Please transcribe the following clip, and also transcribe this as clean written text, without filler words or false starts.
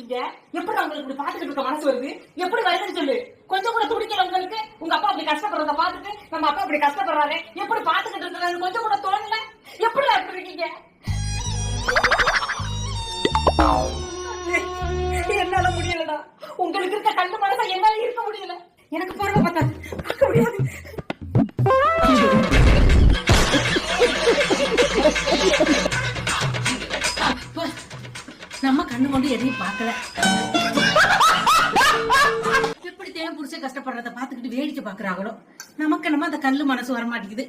இருக்கீங்க? எப்படி உங்களுக்கு இப்படி பாத்துக்கிட்டு இருக்க மனசு வருது? எப்படி வருதுன்னு சொல்லு. கொஞ்சம் கூட துடிக்கல உங்களுக்கு? உங்க அப்பா அப்படி கஷ்டப்படுறத பாத்துட்டு நம்ம அப்பா அப்படி கஷ்டப்படுறாரு எப்படி பாத்துக்கிட்டு இருக்கிறாரு கொஞ்சம் கூட தோணல? எப்படி அப்படி இருக்கீங்க? என்னால முடியலடா. உங்களுக்கு இருக்க கண்ணு மனசா என்னால இருக்க முடியல. எனக்கு பார்வை பார்த்தா பார்க்க முடியாது. நம்ம கண்ணு கொண்டு எதையும் பார்க்கல. எப்படி தேவை புடிச்ச கஷ்டப்படுறத பாத்துக்கிட்டு வேடிக்கை பாக்குறாங்களோ நமக்கு நம்ம அந்த கல்லு மனசு வர மாட்டேங்குது.